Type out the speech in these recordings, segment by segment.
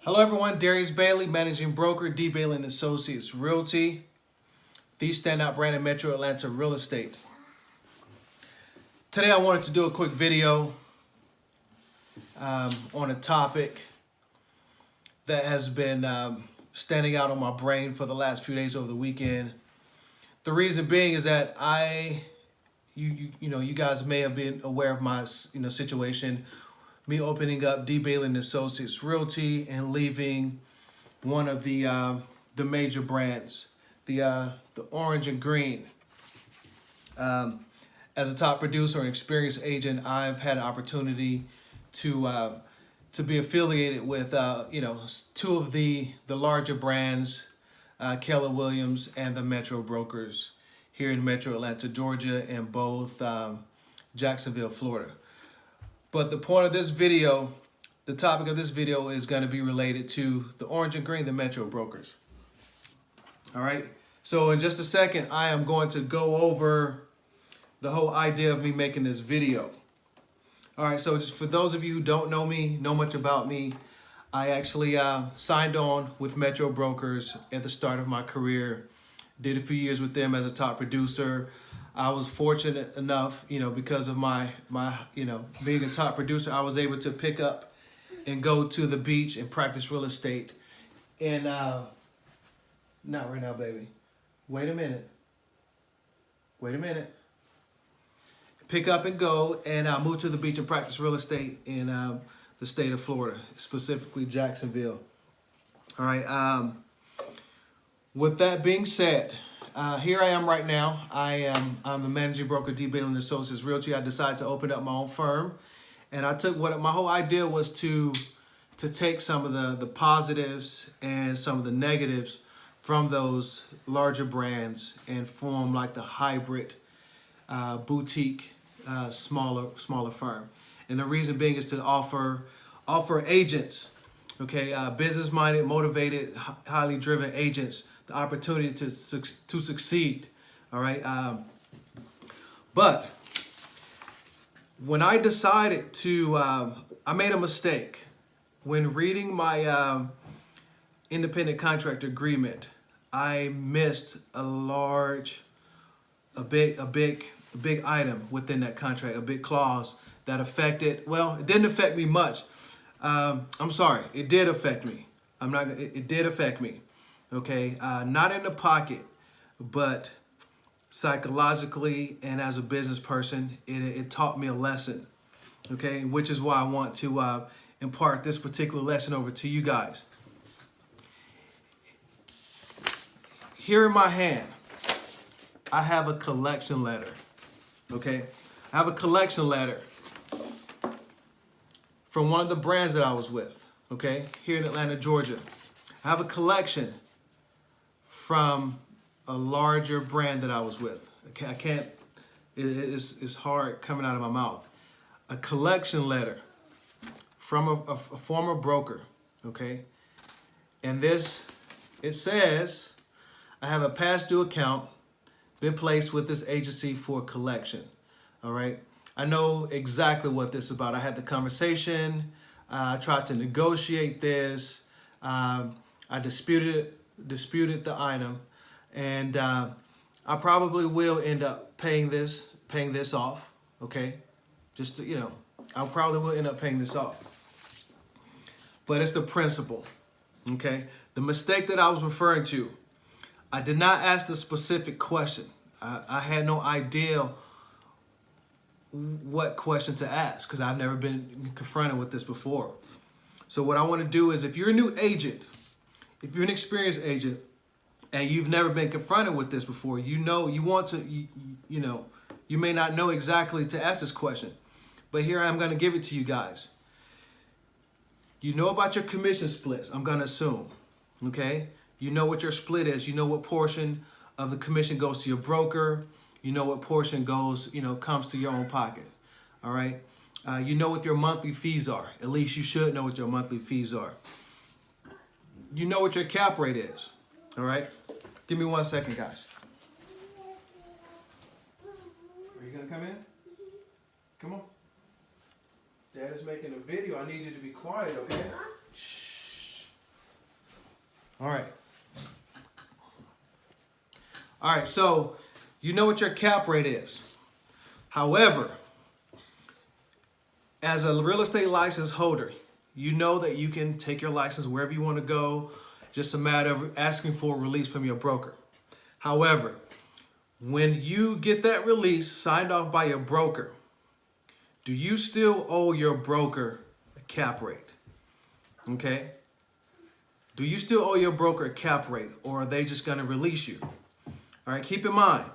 Hello everyone, Darius Bailey, Managing Broker, D. Bailey & Associates Realty, the standout brand in Metro Atlanta real estate. Today I wanted to do a quick video on a topic that has been standing out on my brain for the last few days over the weekend. The reason being is that you guys may have been aware of my situation. Me opening up D. Bailey & Associates Realty and leaving one of the major brands, the orange and green. As a top producer and experienced agent, I've had an opportunity to be affiliated with two of the larger brands, Keller Williams and the Metro Brokers here in Metro Atlanta, Georgia, and both Jacksonville, Florida. But the point of this video, the topic of this video is going to be related to the orange and green, the Metro Brokers. All right. So in just a second, I am going to go over the whole idea of me making this video. All right. So just for those of you who don't know me, know much about me, I actually signed on with Metro Brokers at the start of my career. Did a few years with them as a top producer. I was fortunate enough, because of my being a top producer, I was able to pick up and go to the beach and practice real estate. And not right now, baby. Wait a minute. Pick up and go, and I moved to the beach and practice real estate in the state of Florida, specifically Jacksonville. All right. With that being said, here I am right now. I'm the managing broker, D. Bailey & Associates Realty. I decided to open up my own firm, and I took my whole idea was to take some of the positives and some of the negatives from those larger brands and form like the hybrid boutique smaller firm. And the reason being is to offer agents, business-minded, motivated, highly driven agents the opportunity to succeed. All right. But when I decided to, I made a mistake when reading my independent contractor agreement. I missed a big item within that contract, a big clause that affected. Well, it didn't affect me much. I'm sorry, it did affect me. It did affect me. Okay, not in the pocket, but psychologically and as a business person, it taught me a lesson. Okay, which is why I want to impart this particular lesson over to you guys. Here in my hand, I have a collection letter. Okay, I have a collection letter from one of the brands that I was with. Okay, here in Atlanta, Georgia, I have a collection from a larger brand that I was with. I can't, it's hard coming out of my mouth. A collection letter from a former broker, okay? And this, it says, I have a past due account, been placed with this agency for collection, all right? I know exactly what this is about. I had the conversation, I tried to negotiate this, I disputed the item, and I probably will end up paying this off. Okay, just to, I probably will end up paying this off. But it's the principle. Okay, the mistake that I was referring to, I did not ask the specific question. I had no idea what question to ask because I've never been confronted with this before. So what I want to do is, if you're a new agent, if you're an experienced agent and you've never been confronted with this before, you may not know exactly to ask this question, but here I'm going to give it to you guys. You know about your commission splits, I'm going to assume, okay? You know what your split is. You know what portion of the commission goes to your broker. You know what portion goes, comes to your own pocket, all right? You know what your monthly fees are. At least you should know what your monthly fees are. You know what your cap rate is, all right? Give me 1 second, guys. Are you gonna come in? Come on. Dad is making a video. I need you to be quiet, okay? Shh. All right. All right, so you know what your cap rate is. However, as a real estate license holder, you know that you can take your license wherever you want to go, just a matter of asking for a release from your broker. However, when you get that release signed off by your broker, do you still owe your broker a cap rate? Okay? Do you still owe your broker a cap rate, or are they just going to release you? All right, keep in mind,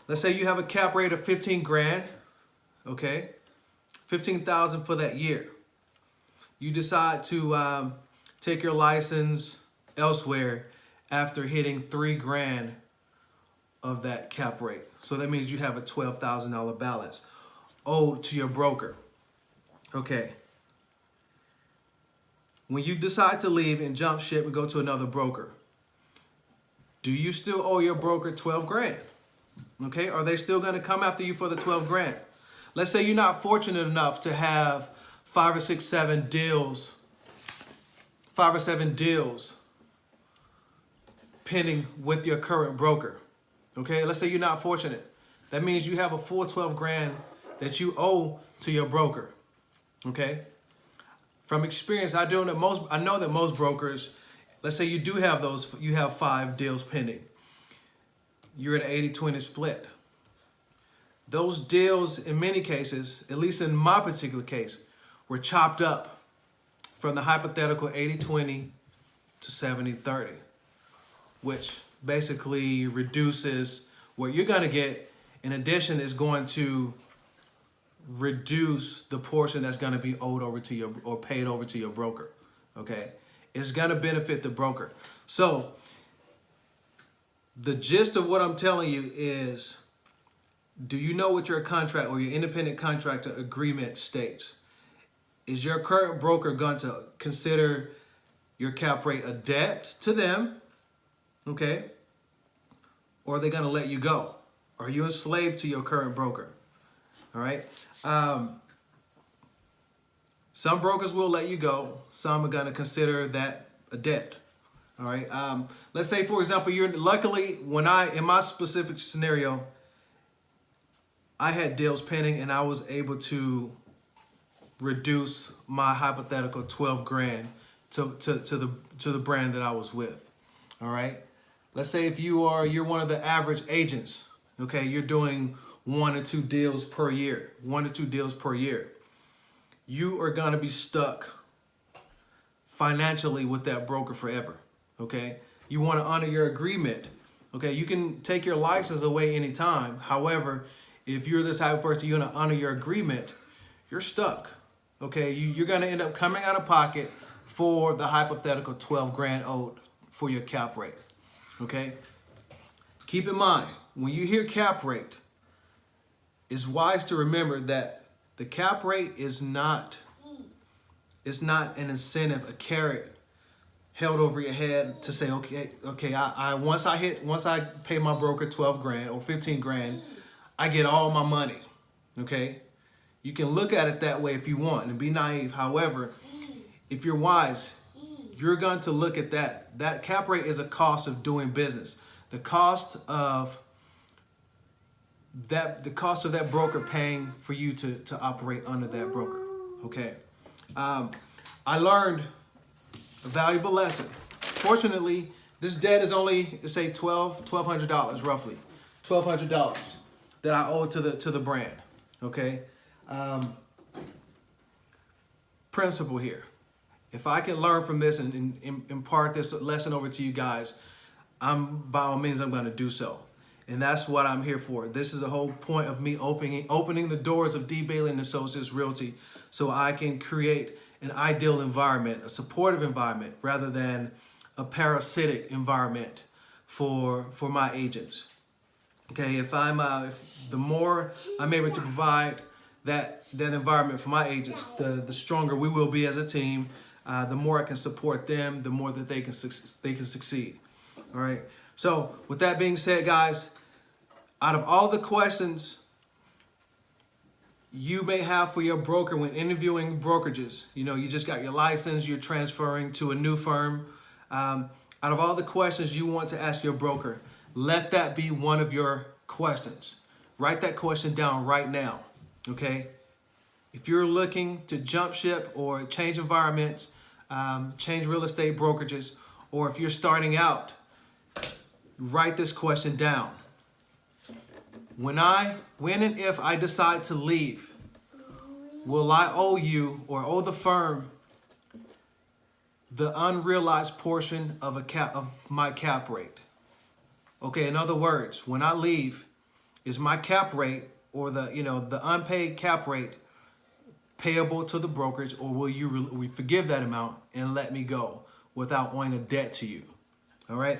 let's say you have a cap rate of 15 grand, okay? 15,000 for that year. You decide to take your license elsewhere after hitting 3 grand of that cap rate. So that means you have a $12,000 balance owed to your broker. Okay. When you decide to leave and jump ship and go to another broker, do you still owe your broker 12 grand? Okay, are they still going to come after you for the 12 grand? Let's say you're not fortunate enough to have 5 or 6, 7 deals pending with your current broker. Okay, let's say you're not fortunate. That means you have a full 12 grand that you owe to your broker. Okay, from experience, I know that most brokers, let's say you do have you have 5 deals pending. You're at an 80-20 split. Those deals, in many cases, at least in my particular case, were chopped up from the hypothetical 80-20 to 70-30, which basically reduces what you're going to get. In addition, is going to reduce the portion that's going to be owed over to your, or paid over to your broker. Okay, it's going to benefit the broker. So the gist of what I'm telling you is, do you know what your contract or your independent contractor agreement states? Is your current broker going to consider your cap rate a debt to them? Okay, or are they going to let you go? Are you enslaved to your current broker? All right. Some brokers will let you go. Some are going to consider that a debt. All right. Let's say, for example, luckily, in my specific scenario, I had deals pending and I was able to reduce my hypothetical 12 grand to the brand that I was with. All right. Let's say if you're one of the average agents, okay, you're doing 1 or 2 deals per year, 1 or 2 deals per year. You are going to be stuck financially with that broker forever. Okay. You want to honor your agreement. Okay. You can take your license away anytime. However, if you're the type of person you're going to honor your agreement, you're stuck. Okay. You're going to end up coming out of pocket for the hypothetical 12 grand owed for your cap rate. Okay. Keep in mind, when you hear cap rate, it's wise to remember that the cap rate is not an incentive, a carrot held over your head to say, okay, once I pay my broker 12 grand or 15 grand, I get all my money. Okay. You can look at it that way if you want and be naive. However, if you're wise, you're going to look at that. That cap rate is a cost of doing business. The cost of that broker paying for you to operate under that broker. Okay. I learned a valuable lesson. Fortunately, this debt is only, say, $1,200 roughly, $1,200 that I owe to the brand. Okay. Principle here. If I can learn from this and impart this lesson over to you guys, by all means, I'm going to do so. And that's what I'm here for. This is the whole point of me opening the doors of D. Bailey and Associates Realty, so I can create an ideal environment, a supportive environment, rather than a parasitic environment for my agents. Okay, if the more I'm able to provide that environment for my agents, the stronger we will be as a team. The more I can support them, the more that they can succeed. All right. So with that being said, guys, out of all the questions you may have for your broker when interviewing brokerages, you just got your license, you're transferring to a new firm. Out of all the questions you want to ask your broker, let that be one of your questions. Write that question down right now, okay? If you're looking to jump ship or change environments, change real estate brokerages, or if you're starting out, write this question down. When and if I decide to leave, will I owe you or owe the firm the unrealized portion of my cap rate? Okay, in other words, when I leave, is my cap rate or the unpaid cap rate payable to the brokerage, or will you forgive that amount and let me go without owing a debt to you? All right.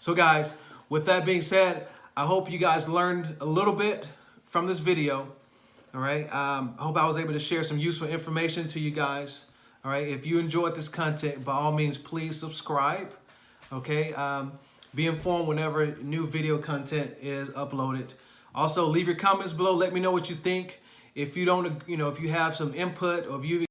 So guys, with that being said, I hope you guys learned a little bit from this video. All right. I hope I was able to share some useful information to you guys. All right. If you enjoyed this content, by all means, please subscribe. Okay. Be informed whenever new video content is uploaded. Also, leave your comments below. Let me know what you think. If you don't, if you have some input, or if you